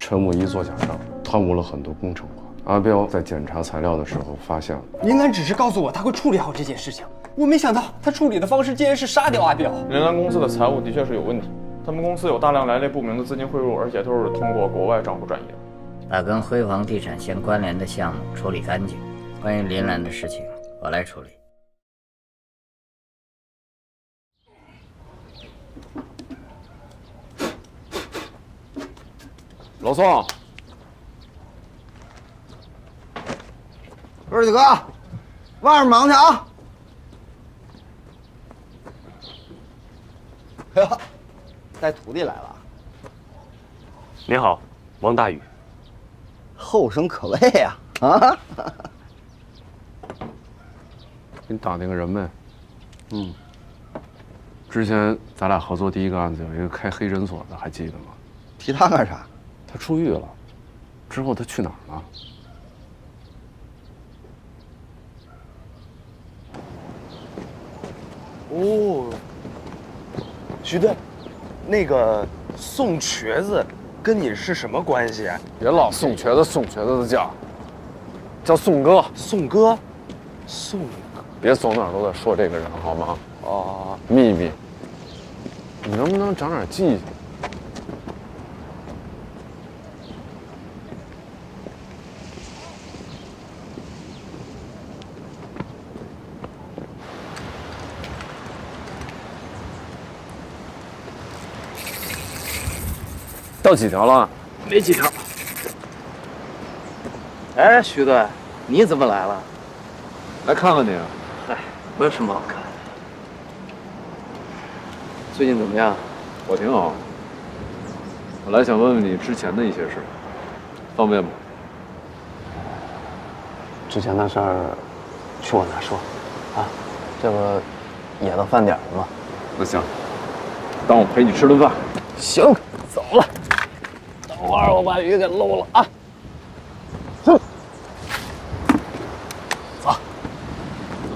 陈武一做假账，贪污了很多工程款。阿彪在检查材料的时候发现了，林兰只是告诉我他会处理好这件事情，我没想到他处理的方式竟然是杀掉阿彪。林兰公司的财务的确是有问题，他们公司有大量来历不明的资金汇入，而且都是通过国外账户转移的。把跟辉煌地产相关联的项目处理干净。关于林兰的事情，我来处理。老宋，二姐哥，外面忙去啊！呵，带徒弟来了。您好，王大宇。后生可畏呀！啊，给你打听个人没？之前咱俩合作第一个案子，有一个开黑诊所的，还记得吗？提他干啥？他出狱了，之后他去哪儿了？哦，徐队，那个宋瘸子跟你是什么关系啊？别老宋瘸子的叫宋哥。宋哥，宋哥，别走哪儿都在说这个人好吗？哦，秘密，你能不能长点记性？到几条了？没几条。哎，徐队，你怎么来了？来看看你。哎，没有什么好看。最近怎么样？我挺好。我来想问问你之前的一些事，方便吗？之前的事儿，去我那说，啊，这不也到饭点了吗？那行，当我陪你吃顿饭。行，走了。等会儿我把鱼给搂了啊。走。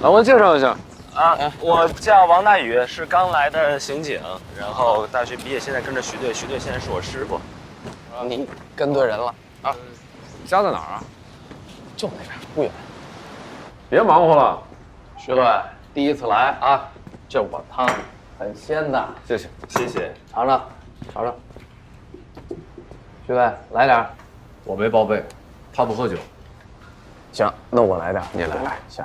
来，我介绍一下。啊，我叫王大宇，是刚来的刑警，然后大学毕业，现在跟着徐队，徐队现在是我师傅。你跟对人了啊！家在哪儿啊？就那边，不远。别忙活了。徐队，第一次来啊，这我汤很鲜的，谢谢，谢谢。尝尝，尝尝。徐队，来点儿。我没报备，他不喝酒。行，那我来点儿。你来，行。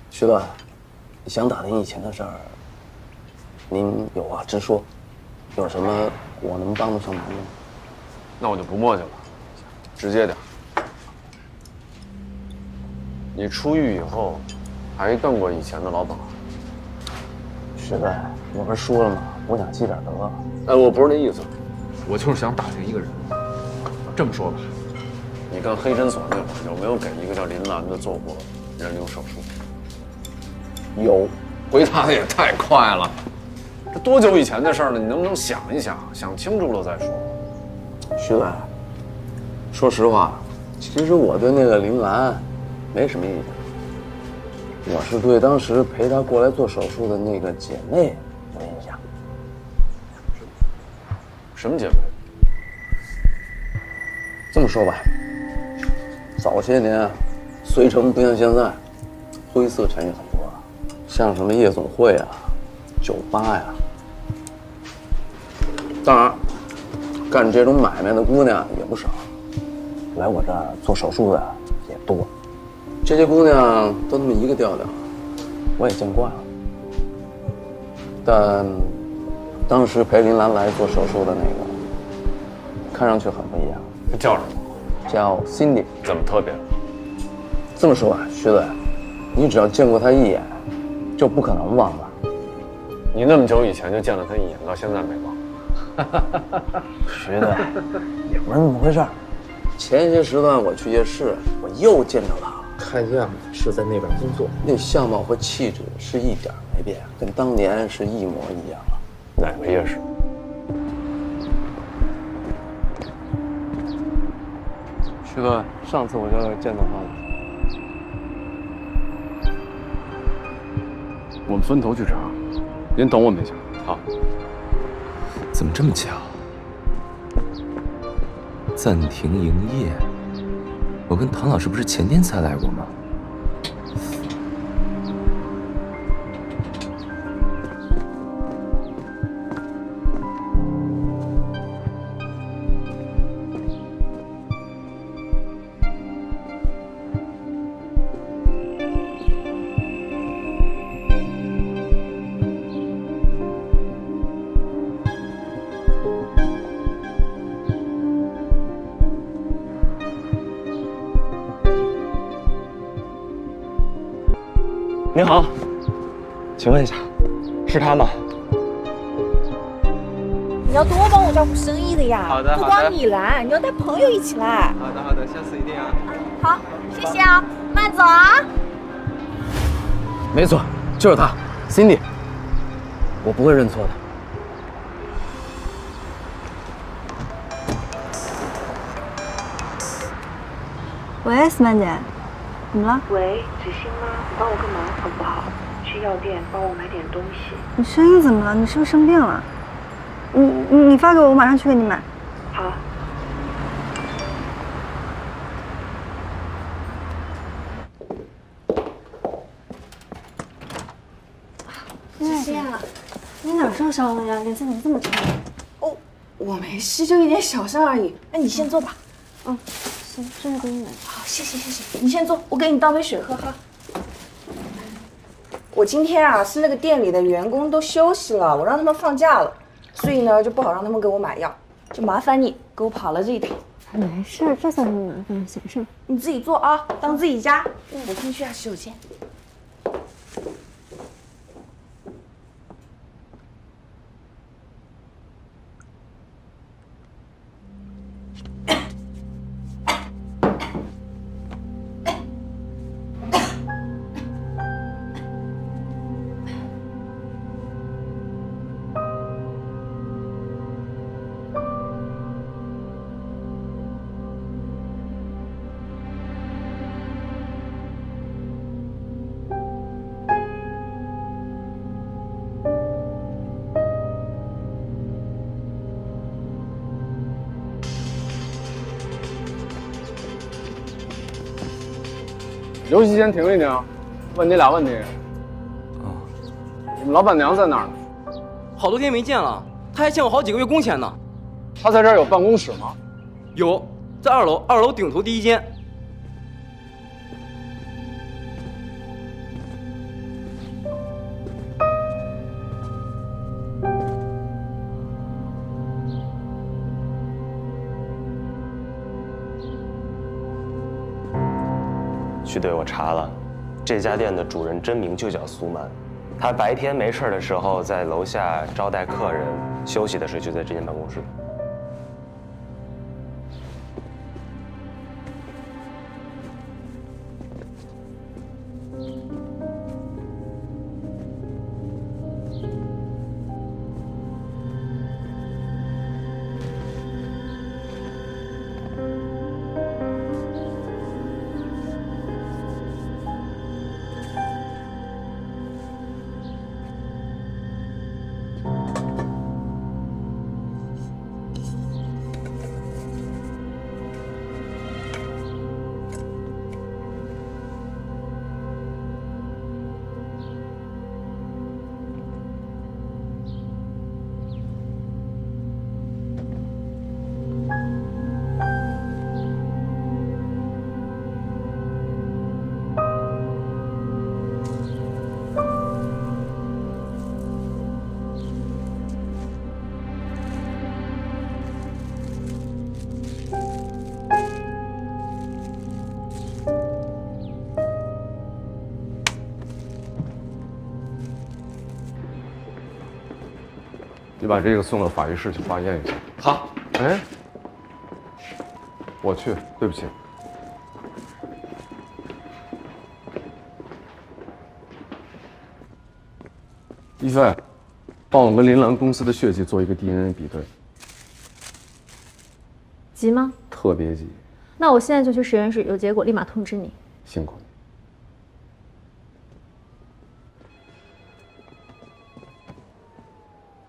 徐队，想打听以前的事儿，您有话直说，有什么我能帮得上忙的吗？那我就不磨叽了，直接点。你出狱以后，还干过以前的老本行？徐队，我不是说了吗？我想积点德。我不是那意思，我就是想打听一个人。这么说吧，你干黑诊所那会儿有没有给一个叫林兰的做过人流手术？有。回答的也太快了，这多久以前的事儿了？你能不能想一想，想清楚了再说？徐队，说实话，其实我对那个林兰没什么意见，我是对当时陪她过来做手术的那个姐妹有印象。什么姐妹？这么说吧，早些年，遂城不像现在，灰色产业很多，像什么夜总会啊、酒吧呀。当然，干这种买卖的姑娘也不少，来我这儿做手术的也多。这些姑娘都那么一个调调，我也见惯了。但当时陪林兰来做手术的那个，看上去很不一样。叫什么？叫 Cindy。怎么特别？这么说吧，徐队，你只要见过她一眼，就不可能忘了。你那么久以前就见了她一眼，到现在没忘？徐队，也不是那么回事儿。前些时段我去夜市，我又见着她。看样子是在那边工作，那相貌和气质是一点没变，跟当年是一模一样了。哪个夜市？徐队，上次我就见到她了。我们分头去查。您等我们一下。好。怎么这么巧？暂停营业。我跟唐老师不是前天才来过吗？您好，请问一下，是他吗？你要多帮我照顾生意的呀。好的，不光你来，你要带朋友一起来。好的，好的，下次一定啊。好，谢谢啊，慢走啊。没错，就是他 ，Cindy。我不会认错的。喂，思曼姐，怎么了？喂，子欣吗？你帮我个忙好不好？去药店帮我买点东西。你声音怎么了？你是不是生病了？你发给我，我马上去给你买。好。子欣啊，你哪受伤了呀？脸色怎么这么差？哦，我没事，就一点小伤而已。那你先坐吧。嗯，行，这就给你买。好，谢谢谢谢。你先坐，我给你倒杯水喝哈。我今天啊是那个店里的员工都休息了，我让他们放假了，所以呢就不好让他们给我买药，就麻烦你给我跑了这一趟。没事，这算什么麻烦小事？你自己做啊，当自己家。我先去下洗手间。休息先停一停，问你俩问题。你们老板娘在哪儿呢？好多天没见了，她还欠我好几个月工钱呢。她在这儿有办公室吗？有，在2楼，2楼顶头第1间。徐队，我查了，这家店的主人真名就叫苏曼，他白天没事的时候在楼下招待客人，休息的时候就在这间办公室。你把这个送到法医室去化验一下。好。哎，我去，对不起。一飞，帮我跟林兰公司的血迹做一个 DNA 比对。急吗？特别急。那我现在就去实验室，有结果立马通知你。辛苦你。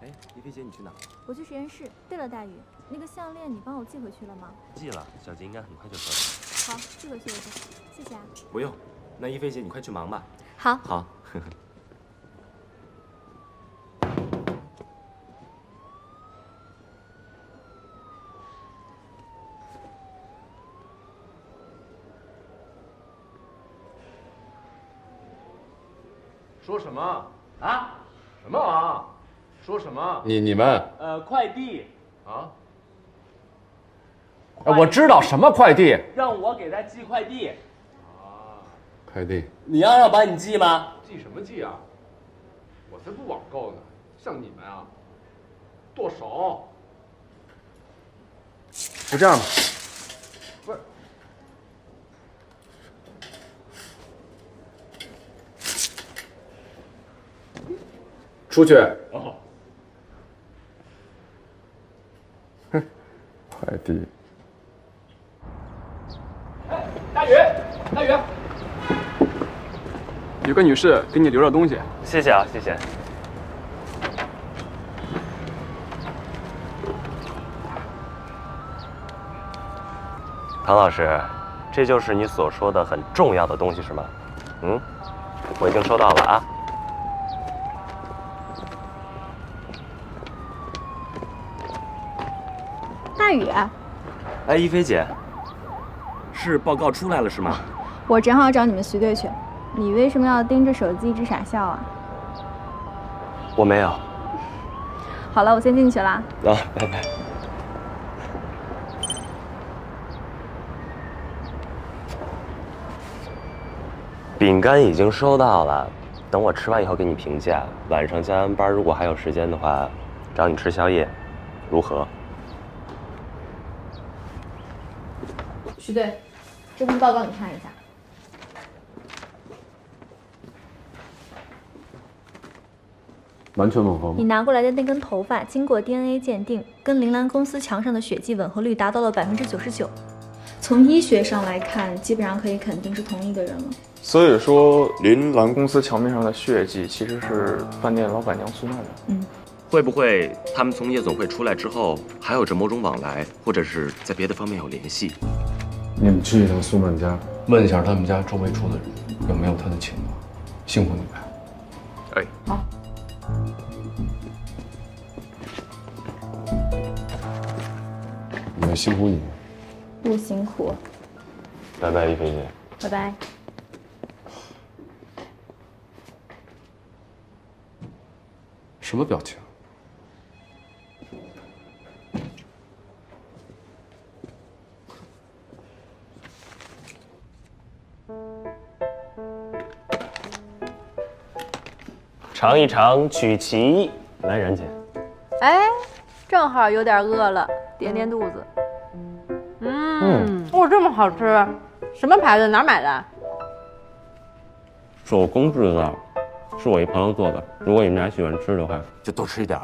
哎，一菲姐，你去哪？我去实验室。对了，大宇，那个项链你帮我寄回去了吗？寄了，小杰应该很快就收到。好，寄回去，谢谢啊。不用，那一菲姐你快去忙吧。好。好。说什么啊？什么啊？说什么？你们？快递啊？我知道什么快递？让我给他寄快递。快递？你让我帮你寄吗？寄什么寄啊？我才不网购呢，像你们啊，剁手。就这样吧。不是。出去。哦。哼，快递。哎，大宇，大宇，有个女士给你留了东西。谢谢啊，谢谢。唐老师，这就是你所说的很重要的东西是吗？嗯，我已经收到了啊。大宇，哎，一菲姐，是报告出来了是吗？我正好找你们徐队去。你为什么要盯着手机一直傻笑啊？我没有。好了，我先进去了。啊，拜拜。饼干已经收到了，等我吃完以后给你评价。晚上加完班，如果还有时间的话，找你吃宵夜，如何？徐队，这份报告你看一下。完全吻合吗？你拿过来的那根头发经过 DNA 鉴定，跟铃兰公司墙上的血迹吻合率达到了99%。从医学上来看，基本上可以肯定是同一个人了。所以说，铃兰公司墙面上的血迹其实是饭店老板娘苏曼的。嗯，会不会他们从夜总会出来之后，还有着某种往来，或者是在别的方面有联系？你们去一趟苏曼家，问一下他们家周围住的人有没有他的情况。辛苦你们。哎，好。你们辛苦你们。不辛苦。拜拜，一菲姐。拜拜。什么表情？尝一尝曲奇，来冉姐。哎，正好有点饿了，垫垫肚子。哦，这么好吃，什么牌子？哪儿买的？手工制造，是我一朋友做的。如果你们俩喜欢吃的话，就多吃一点。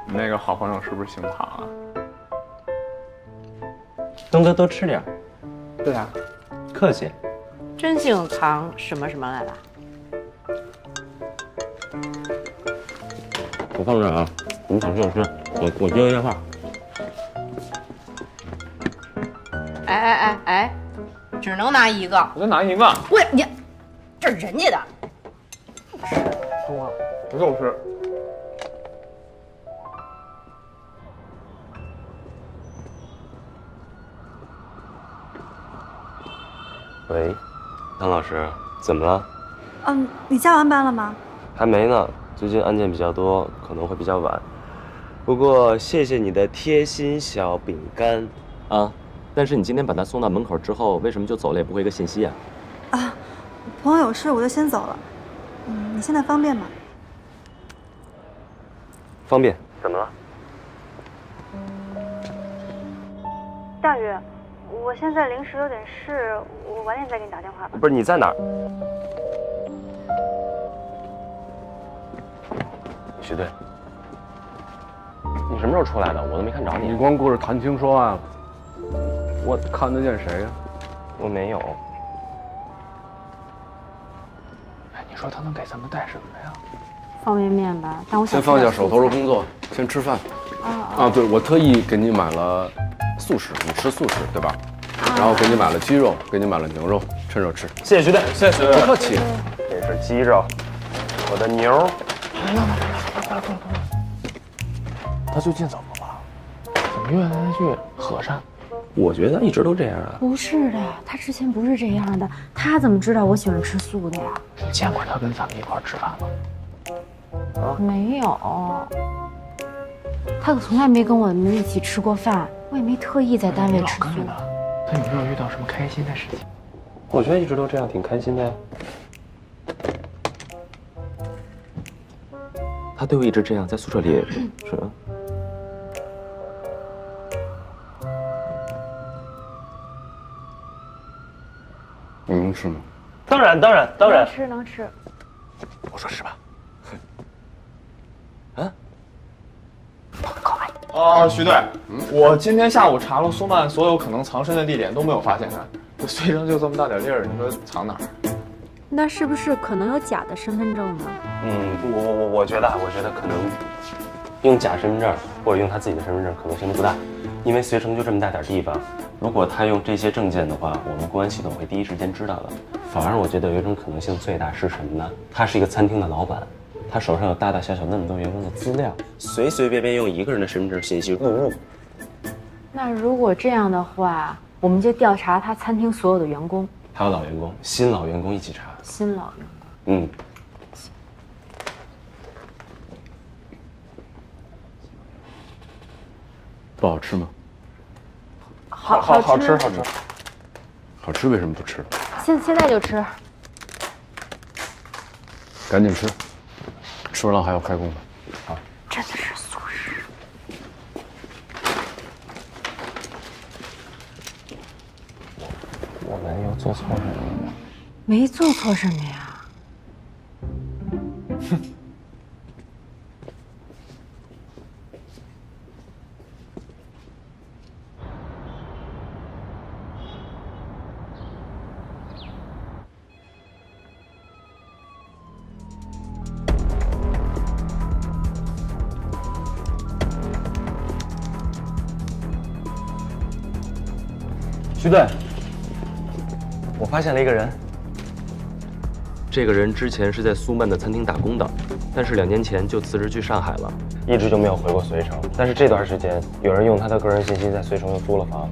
你那个好朋友是不是姓唐啊？东哥多吃点。对啊，客气。真姓唐什么什么来了？我放这儿啊，你想吃就吃，我接个电话。哎，只能拿一个。我再拿一个。喂，你，这是人家的。中啊，不够吃。喂，唐老师，怎么了？你加完班了吗？还没呢，最近案件比较多，可能会比较晚。不过谢谢你的贴心小饼干啊。但是你今天把他送到门口之后，为什么就走了也不回个信息啊？朋友有事，我就先走了。你现在方便吗？方便。怎么了？大宇，我现在临时有点事，我晚点再给你打电话吧。不是你在哪儿？徐队，你什么时候出来的？我都没看着你。你光顾着谈情说爱了。我看得见谁呀？我没有。哎，你说他能给咱们带什么呀？方便面吧，但我想先放下手头的工作，先吃饭。对，我特意给你买了素食，你吃素食对吧？然后给你买了鸡肉，给你买了牛肉，趁热吃。谢谢徐队，谢谢徐队，不客气。这是鸡肉，我的牛。他最近怎么了？怎么越来越和善？我觉得他一直都这样啊。不是的，他之前不是这样的。他怎么知道我喜欢吃素的呀？你见过他跟咱们一块吃饭吗？没有，他可从来没跟我们一起吃过饭，我也没特意在单位吃素。他有没有遇到什么开心的事情？我觉得一直都这样，挺开心的呀。他对我一直这样，在宿舍里也是。你能吃吗？当然。能吃。我说是吧？徐队，我今天下午查了苏曼所有可能藏身的地点，都没有发现他。这随身就这么大点地儿，你说藏哪儿？那是不是可能有假的身份证呢？我觉得可能用假身份证或者用他自己的身份证可能性都不大，因为随城就这么大点地方，如果他用这些证件的话，我们公安系统会第一时间知道的。反而我觉得有一种可能性最大是什么呢？他是一个餐厅的老板。他手上有大大小小那么多员工的资料，随随便便用一个人的身份证信息入入。那如果这样的话，我们就调查他餐厅所有的员工，还有老员工、新老员工一起查。新老员工。不好吃吗？好吃。好吃为什么不吃？现在就吃。赶紧吃，吃完了还要开工呢。好。真的是素食。我们又做错什么了？没做错什么呀。徐队，我发现了一个人。这个人之前是在苏曼的餐厅打工的，但是2年前就辞职去上海了，一直就没有回过随城。但是这段时间，有人用他的个人信息在随城又租了房。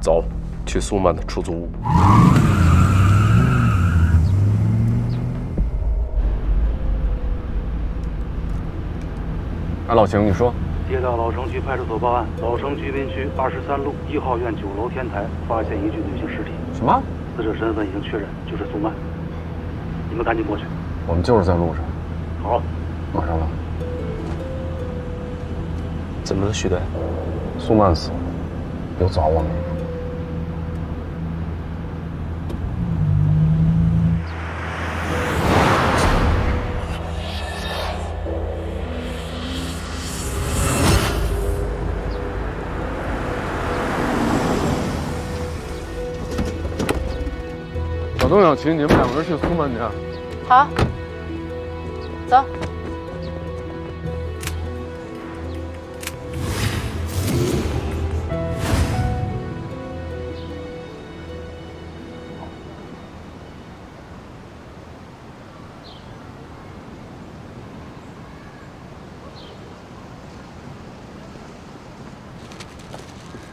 走，去苏曼的出租屋。老邢，你说。接到老城区派出所报案，老城居民区23路1号院9楼天台发现一具女性尸体。什么？死者身份已经确认，就是苏曼。你们赶紧过去。我们就是在路上。好，马上了。怎么了，徐队？苏曼死了，又找我们了。小东、小齐，你们2个人去苏曼家。好，走。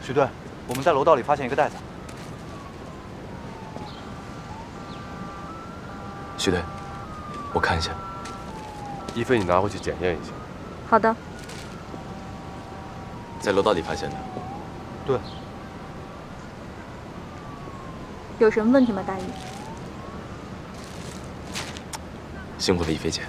许队，我们在楼道里发现一个袋子。徐队，我看一下。一菲，你拿回去检验一下。好的。在楼道里发现的。对。有什么问题吗，大姨？辛苦了，一菲姐。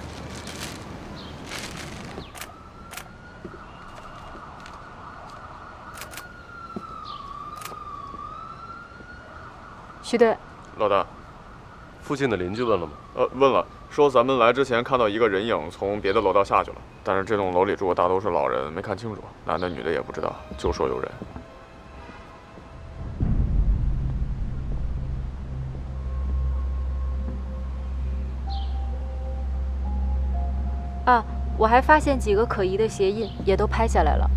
徐队，老大，附近的邻居问了吗？问了，说咱们来之前看到一个人影从别的楼道下去了，但是这栋楼里住的大都是老人，没看清楚，男的女的也不知道，就说有人。啊，我还发现几个可疑的鞋印，也都拍下来了。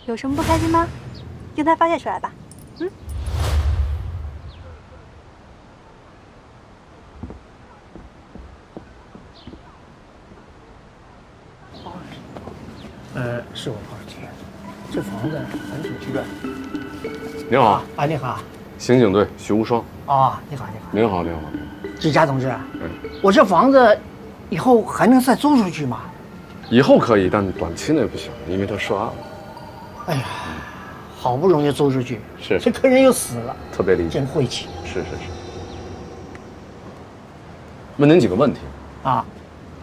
有什么不开心吗？用它发泄出来吧。嗯。是我跑出去，这房子很挺区的。您好啊，你好。刑警队徐无双。啊，你好，你好。您好，您好。季佳同志，我这房子以后还能再租出去吗？以后可以，但短期内不行，因为他涉案了。哎呀，好不容易租出去，是这客人又死了，特别理解，真晦气。是。问您几个问题啊？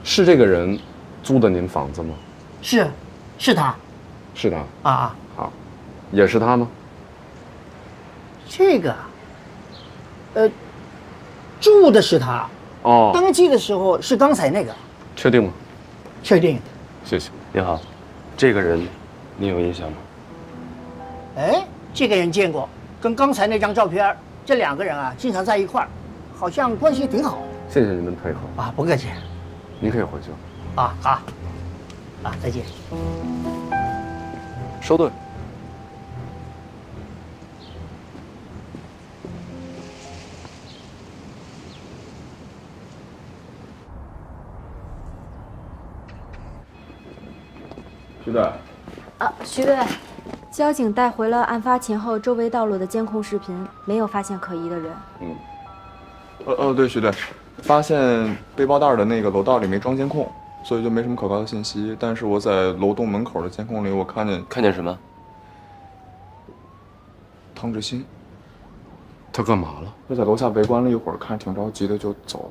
是这个人租的您房子吗？是他。是他。啊。好，也是他吗？这个，住的是他。哦。登记的时候是刚才那个。确定吗？确定。谢谢。你好，这个人你有印象吗？哎，这个人见过，跟刚才那张照片，这两个人啊经常在一块儿，好像关系挺好。谢谢您的配合啊，不客气。您可以回去了。啊，好。啊，再见。收队。徐队。徐队，交警带回了案发前后周围道路的监控视频，没有发现可疑的人。对，徐队，发现背包带的那个楼道里没装监控，所以就没什么可靠的信息。但是我在楼栋门口的监控里，我看见什么？汤志新。他干嘛了？他在楼下围观了一会儿，看着挺着急的就走了。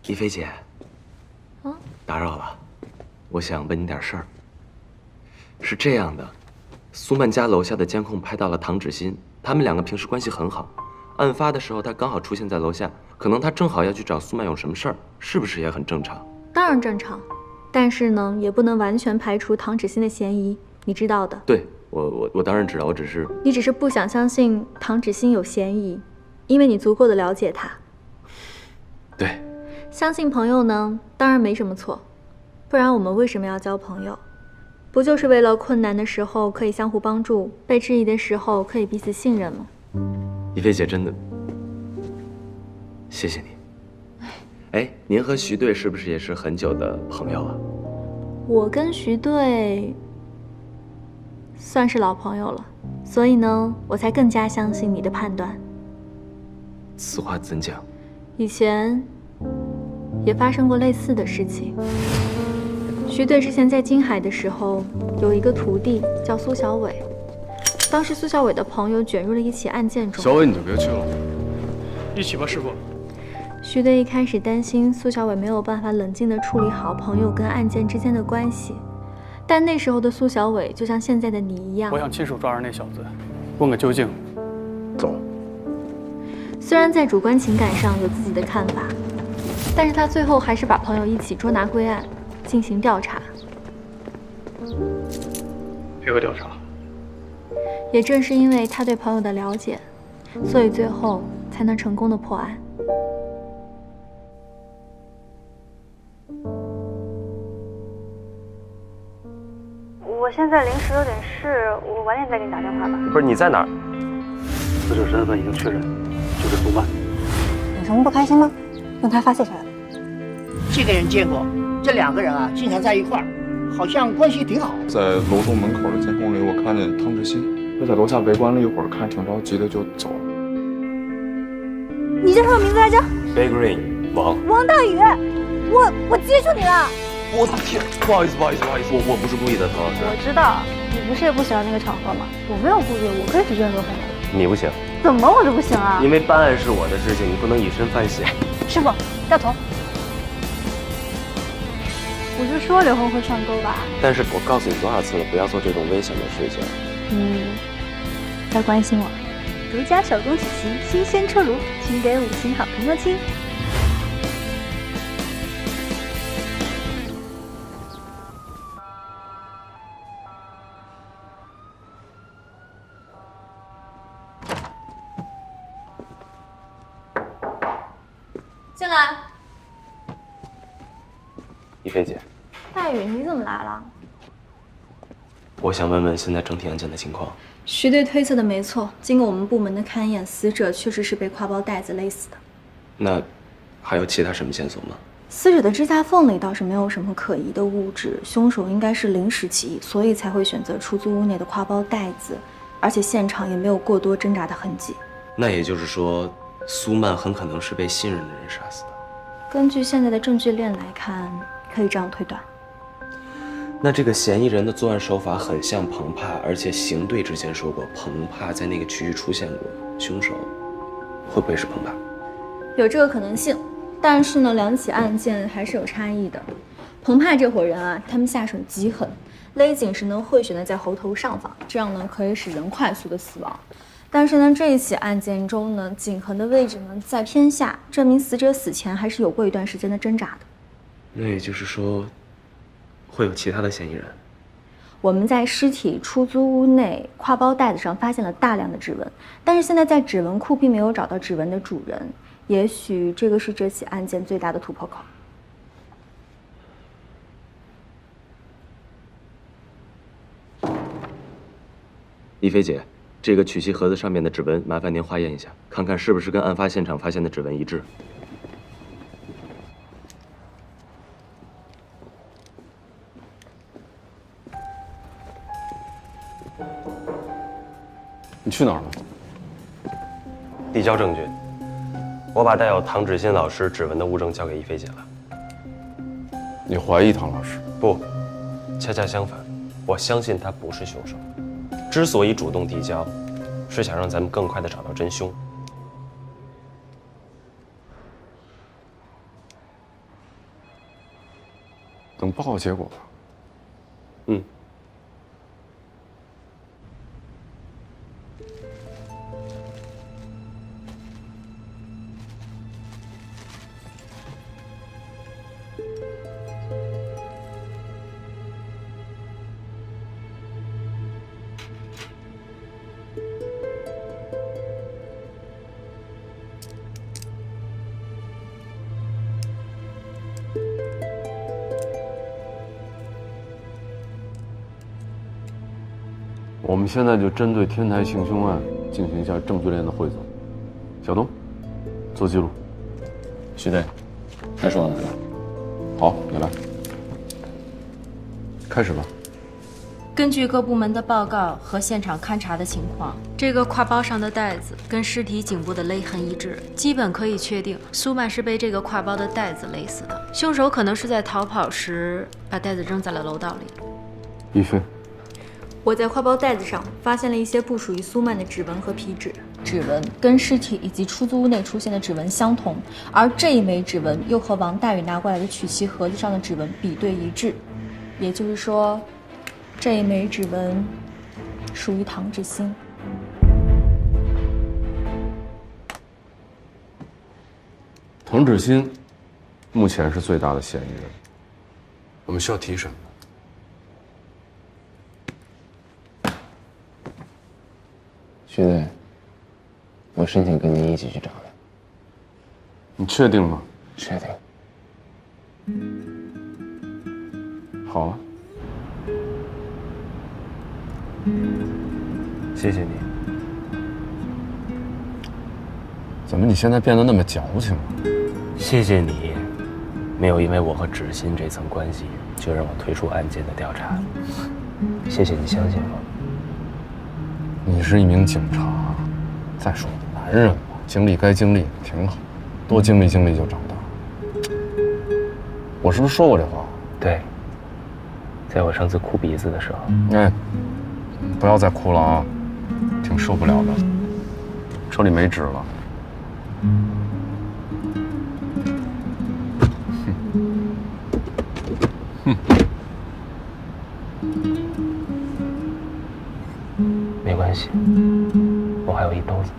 一菲姐，打扰了，我想问你点事儿。是这样的，苏曼家楼下的监控拍到了唐芷欣，他们两个平时关系很好。案发的时候，他刚好出现在楼下，可能他正好要去找苏曼有什么事儿，是不是也很正常？当然正常，但是呢，也不能完全排除唐芷欣的嫌疑，你知道的。对，我当然知道，我只是……你只是不想相信唐芷欣有嫌疑，因为你足够的了解她。对。相信朋友呢，当然没什么错，不然我们为什么要交朋友？不就是为了困难的时候可以相互帮助，被质疑的时候可以彼此信任吗？一菲姐，真的，谢谢你。哎，您和徐队是不是也是很久的朋友了？我跟徐队算是老朋友了，所以呢，我才更加相信你的判断。此话怎讲？以前也发生过类似的事情。徐队之前在金海的时候，有一个徒弟叫苏小伟，当时苏小伟的朋友卷入了一起案件中。小伟，你就别去了。一起吧，师傅。徐队一开始担心苏小伟没有办法冷静地处理好朋友跟案件之间的关系，但那时候的苏小伟就像现在的你一样。我想亲手抓着那小子，问个究竟。走。虽然在主观情感上有自己的看法，但是他最后还是把朋友一起捉拿归案，进行调查。配合调查。也正是因为他对朋友的了解，所以最后才能成功的破案。我现在临时有点事，我晚点再给你打电话吧。不是，你在哪儿？死者身份已经确认，就是苏曼。有什么不开心吗？用它发泄出来吧。这个人见过，这两个人啊经常在一块儿，好像关系挺好。在楼栋门口的监控里，我看见汤志新，他在楼下围观了一会儿，看着挺着急的就走了。你叫什么名字来着 ？Big Rain， 王大宇，我接住你了。我的天，不好意思，我不是故意的，唐老师。我知道，你不是也不喜欢那个场合吗？我没有故意，我可以直接说分的。你不行。怎么我就不行啊？因为办案是我的事情，你不能以身犯险。师傅，掉头。我就说刘红会上钩吧。但是我告诉你多少次了，不要做这种危险的事情。要关心我。独家手工曲奇新鲜出炉，请给5星好评哦，亲。进来。一菲姐，大宇，你怎么来了？我想问问现在整体案件的情况。徐队推测的没错，经过我们部门的勘验，死者确实是被挎包带子勒死的。那还有其他什么线索吗？死者的指甲缝里倒是没有什么可疑的物质，凶手应该是临时起意，所以才会选择出租屋内的挎包带子，而且现场也没有过多挣扎的痕迹。那也就是说，苏曼很可能是被信任的人杀死的。根据现在的证据链来看，可以这样推断。那这个嫌疑人的作案手法很像彭帕，而且邢队之前说过彭帕在那个区域出现过，凶手会不会是彭帕？有这个可能性，但是呢，两起案件还是有差异的。彭帕这伙人啊，他们下手极狠，勒紧时呢会选择在喉头上方，这样呢可以使人快速的死亡。但是呢，这一起案件中呢，颈痕的位置呢在偏下，证明死者死前还是有过一段时间的挣扎的。那也就是说，会有其他的嫌疑人。我们在尸体出租屋内挎包袋子上发现了大量的指纹，但是现在在指纹库并没有找到指纹的主人，也许这个是这起案件最大的突破口。一菲姐，这个曲奇盒子上面的指纹，麻烦您化验一下，看看是不是跟案发现场发现的指纹一致。你去哪儿了？递交证据。我把带有唐芷欣老师指纹的物证交给一菲姐了。你怀疑唐老师？不，恰恰相反，我相信他不是凶手。之所以主动递交，是想让咱们更快地找到真凶。等报告结果吧。嗯。我们现在就针对天台行凶案进行一下证据链的汇总。小东，做记录。徐队，开始我来了。好，你来。开始吧。根据各部门的报告和现场勘查的情况，这个挎包上的带子跟尸体颈部的勒痕一致，基本可以确定苏曼是被这个挎包的带子勒死的。凶手可能是在逃跑时把带子扔在了楼道里。一菲，我在挎包袋子上发现了一些不属于苏曼的指纹和皮指，指纹跟尸体以及出租屋内出现的指纹相同，而这一枚指纹又和王大宇拿过来的曲奇盒子上的指纹比对一致，也就是说，这一枚指纹属于唐芷欣。唐芷欣目前是最大的嫌疑人，我们需要提审。徐队，我申请跟您一起去找他。你确定吗？确定。好啊。谢谢你。怎么你现在变得那么矫情了？谢谢你，没有因为我和芷欣这层关系就让我退出案件的调查。谢谢你相信我。你是一名警察，再说男人嘛，经历该经历挺好，多经历经历就长大。我是不是说过这话？对，在我上次哭鼻子的时候。哎，不要再哭了啊，挺受不了的。手里没纸了。哼。一兜子。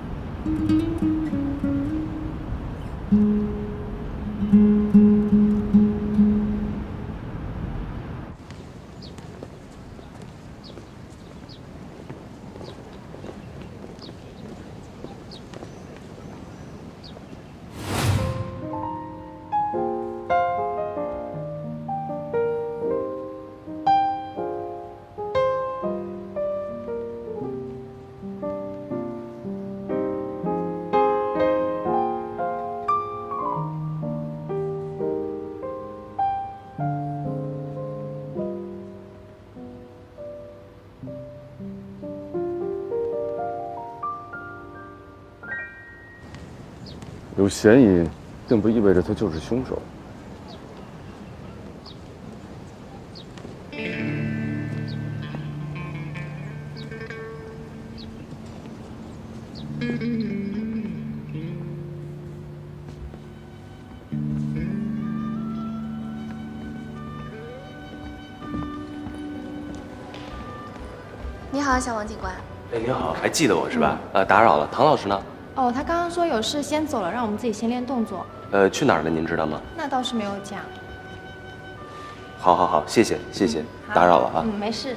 有嫌疑，并不意味着他就是凶手。你好，小王警官。哎，您好，还记得我是吧？打扰了，唐老师呢？哦，他刚刚说有事先走了，让我们自己先练动作。去哪儿了？您知道吗？那倒是没有讲。好，好，好，谢谢，谢谢，打扰了啊。没事。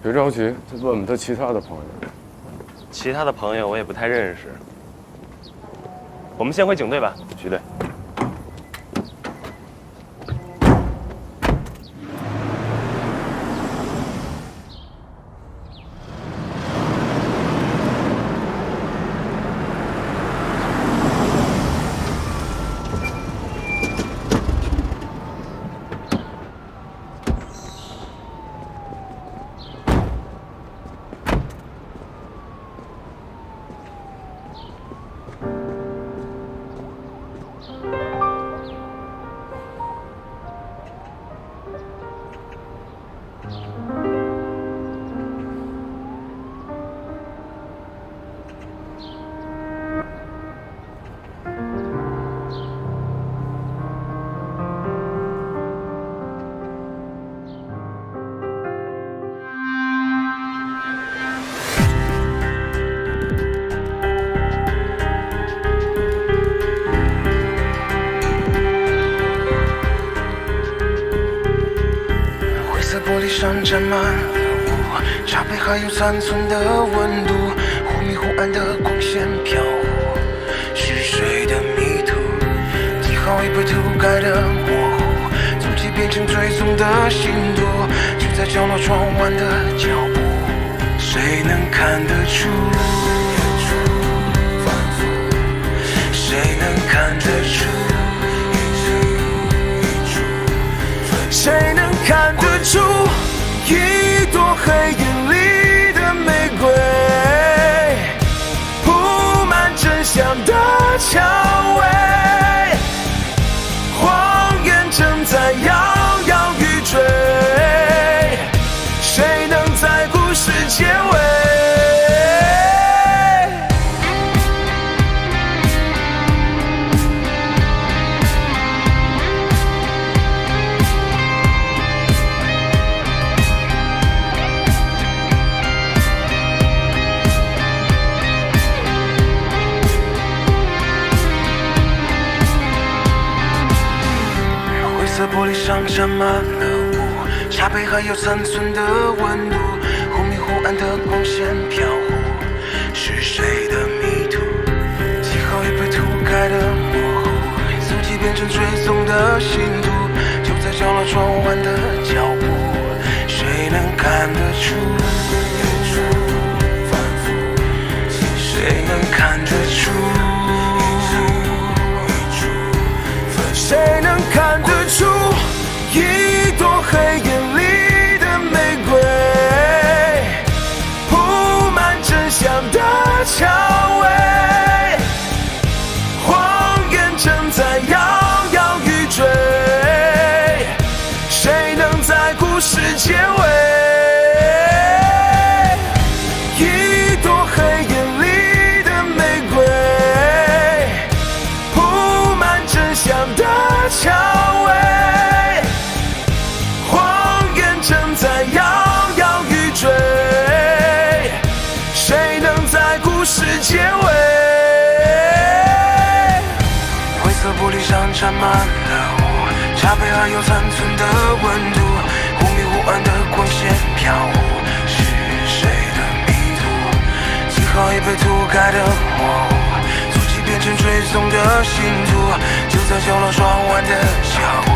别着急，再问问他其他的朋友。其他的朋友我也不太认识。我们先回警队吧，徐队。上沾满了雾，茶杯还有残存的温度，忽明忽暗的光线飘忽，是谁的迷途？记号已被涂改的模糊，足迹变成追踪的信度，就在角落转弯的脚步，谁能看得出？谁能看得出？谁能看得出？一朵黑夜里的玫瑰，铺满真相的蔷薇，谎言正在摇摇欲坠，谁能在故事结尾？玻璃上沾满了雾，茶杯还有残存的温度，忽明忽暗的光线飘忽，是谁的迷途？记号已被涂改的模糊，足迹变成追踪的信度，就在角落转弯的脚步，谁能看得出？谁能看得出？谁能看得出？一朵黑夜里的玫瑰，铺满真相的蔷薇，谎言正在摇摇欲坠，谁能在故事结尾？一朵黑夜里的玫瑰，铺满真相的蔷上沾满了雾，茶杯还有残存的温度，忽明忽暗的光线飘忽，是谁的迷途？记号已被涂改的模糊，足迹变成追踪的信徒，就在角落窗外的小屋。